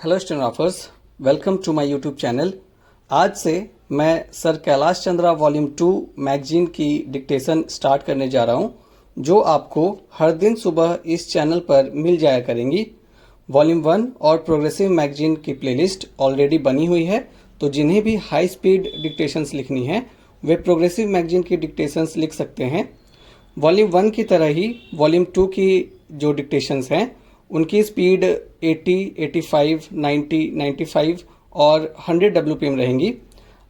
Hello stenographers, welcome to my YouTube channel. आज से मैं sir Kailash Chandra volume 2 magazine की डिक्टेशन स्टार्ट करने जा रहा हूं, जो आपको हर दिन सुबह इस चैनल पर मिल जाया करेंगी। वॉल्यूम 1 और प्रोग्रेसिव मैगजीन की प्लेलिस्ट ऑलरेडी बनी हुई है, तो जिन्हें भी हाई स्पीड डिक्टेशंस लिखनी है वे प्रोग्रेसिव मैगजीन की डिक्टेशंस लिख सकते हैं। वॉल्यूम 1 की तरह ही वॉल्यूम 2 की जो डिक्टेशंस हैं उनकी स्पीड 80, 85, 90, 95 और 100 WPM रहेंगी।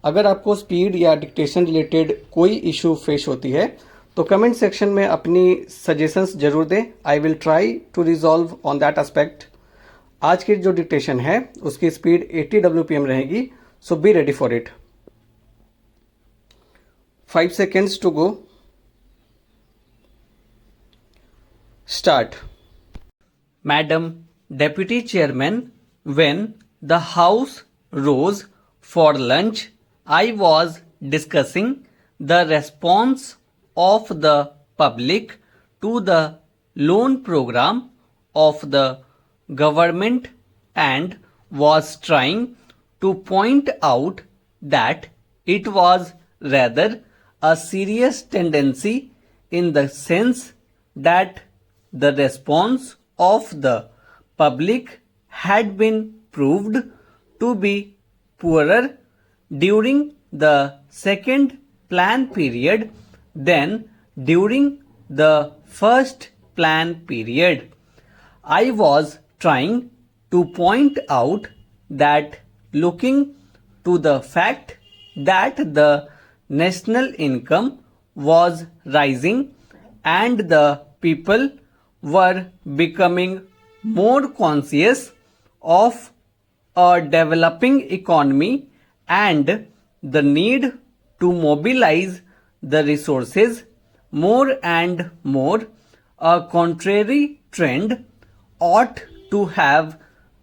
अगर आपको स्पीड या डिक्टेशन रिलेटेड कोई इशू फेस होती है तो कमेंट सेक्शन में अपनी सजेशंस जरूर दें। I will try to resolve on that aspect. आज की जो डिक्टेशन है उसकी स्पीड 80 WPM रहेगी, so be ready for it. 5 seconds to go. Start. Madam Deputy Chairman, when the House rose for lunch, I was discussing the response of the public to the loan program of the government and was trying to point out that it was rather a serious tendency in the sense that the response of the public had been proved to be poorer during the second plan period than during the first plan period. I was trying to point out that looking to the fact that the national income was rising and the people were becoming more conscious of a developing economy and the need to mobilize the resources more and more, a contrary trend ought to have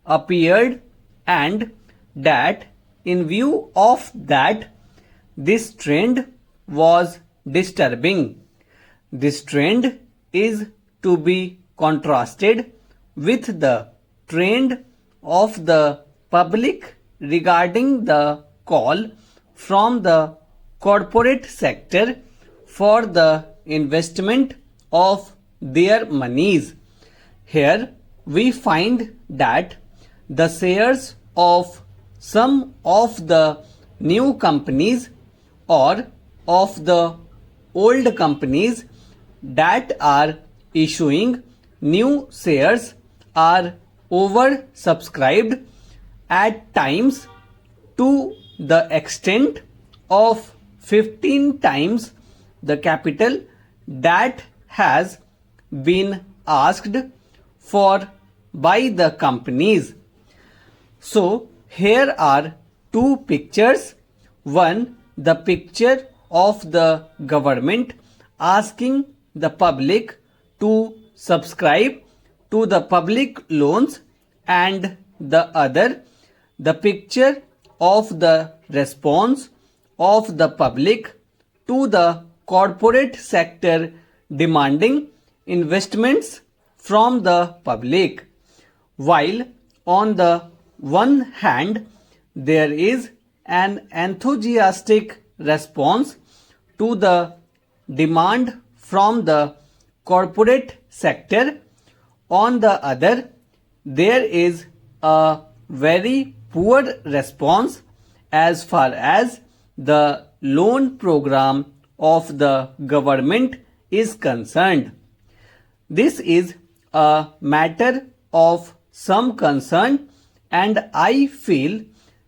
appeared, and that in view of that, this trend was disturbing. This trend is to be contrasted with the trend of the public regarding the call from the corporate sector for the investment of their monies. Here we find that the shares of some of the new companies or of the old companies that are issuing new shares are oversubscribed at times to the extent of 15 times the capital that has been asked for by the companies. So here are two pictures. One, the picture of the government asking the public to subscribe to the public loans, and the other, the picture of the response of the public to the corporate sector demanding investments from the public. While on the one hand there is an enthusiastic response to the demand from the corporate sector, on the other there is a very poor response as far as the loan program of the government is concerned. This is a matter of some concern, and I feel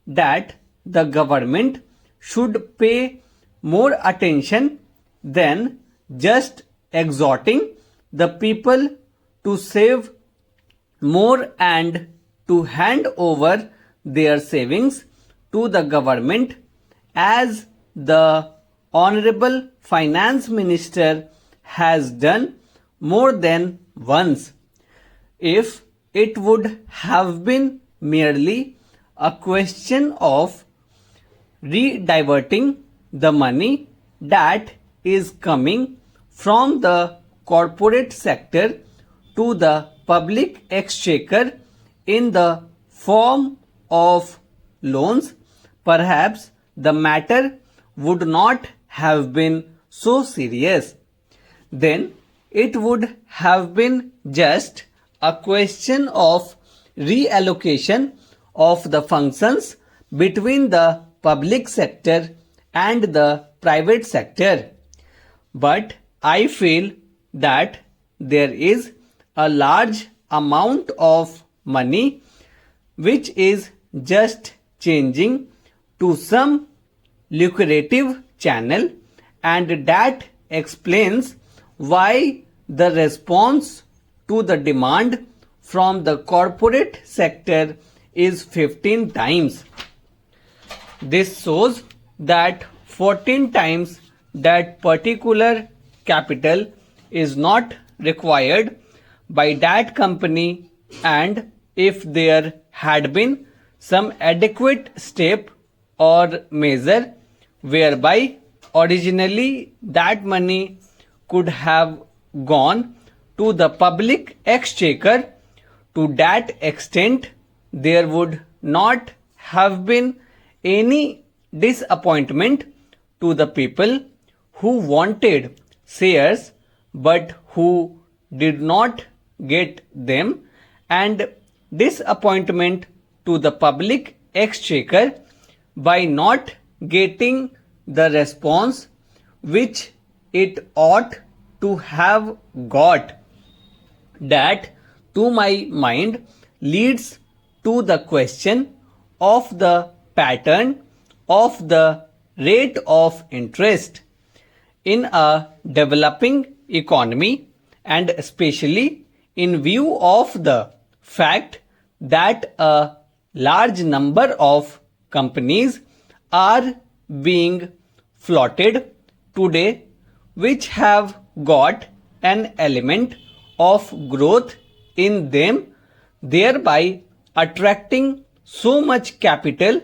that the government should pay more attention than just exhorting the people to save more and to hand over their savings to the government, as the Honorable Finance Minister has done more than once. If it would have been merely a question of rediverting the money that is coming from the corporate sector to the public exchequer in the form of loans, perhaps the matter would not have been so serious. Then it would have been just a question of reallocation of the functions between the public sector and the private sector. But I feel that there is a large amount of money which is just changing to some lucrative channel, and that explains why the response to the demand from the corporate sector is 15 times. This shows that 14 times that particular capital is not required by that company, and if there had been some adequate step or measure whereby originally that money could have gone to the public exchequer, to that extent there would not have been any disappointment to the people who wanted shares but who did not get them, and disappointment to the public exchequer by not getting the response which it ought to have got. That, to my mind, leads to the question of the pattern of the rate of interest. In a developing economy, and especially in view of the fact that a large number of companies are being floated today which have got an element of growth in them, thereby attracting so much capital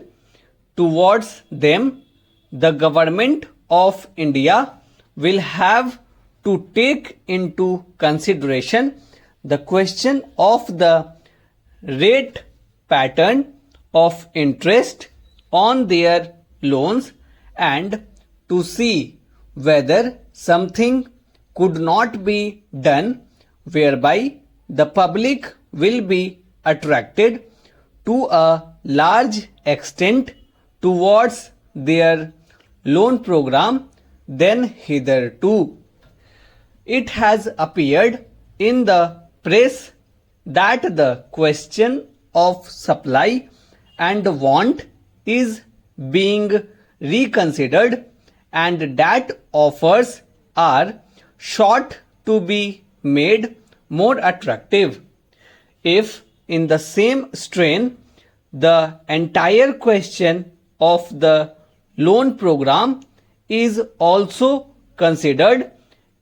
towards them, the government of India will have to take into consideration the question of the rate pattern of interest on their loans, and to see whether something could not be done whereby the public will be attracted to a large extent towards their loan program than hitherto. It has appeared in the press that the question of supply and want is being reconsidered, and that offers are sought to be made more attractive. If in the same strain the entire question of the loan program is also considered,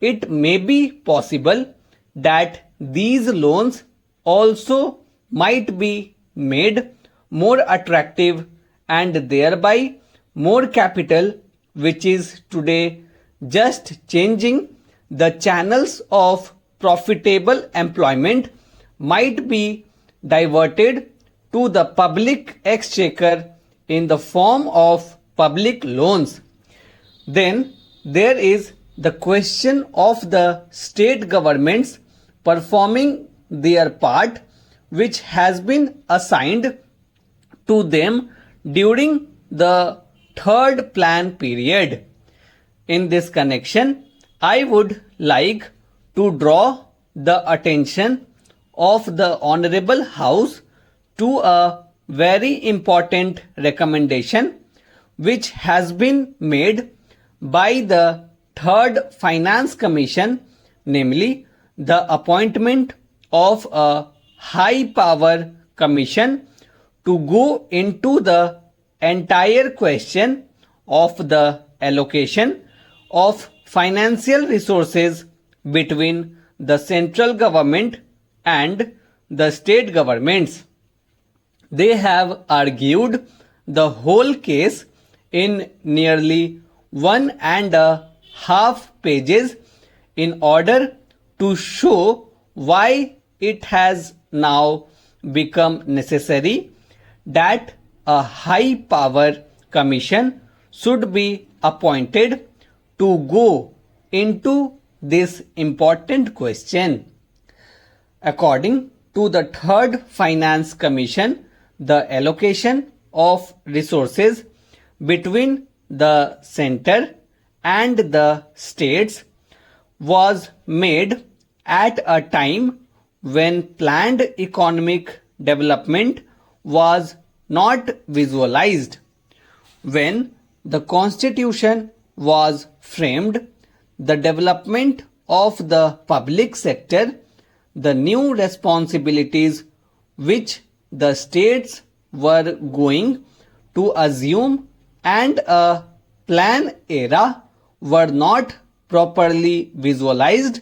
it may be possible that these loans also might be made more attractive, and thereby more capital which is today just changing the channels of profitable employment might be diverted to the public exchequer in the form of public loans. Then there is the question of the state governments performing their part which has been assigned to them during the third plan period. In this connection, I would like to draw the attention of the Honorable House to a very important recommendation which has been made by the Third Finance Commission, namely the appointment of a high power commission to go into the entire question of the allocation of financial resources between the central government and the state governments. They have argued the whole case in nearly 1.5 pages in order to show why it has now become necessary that a high power commission should be appointed to go into this important question. According to the Third Finance Commission, the allocation of resources between the center and the states was made at a time when planned economic development was not visualized. When the Constitution was framed, the development of the public sector, the new responsibilities which the states were going to assume, and a plan era were not properly visualized,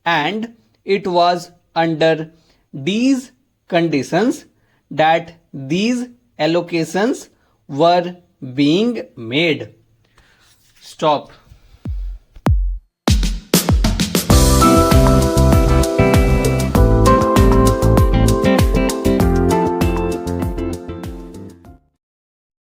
and it was under these conditions that these allocations were being made. Stop.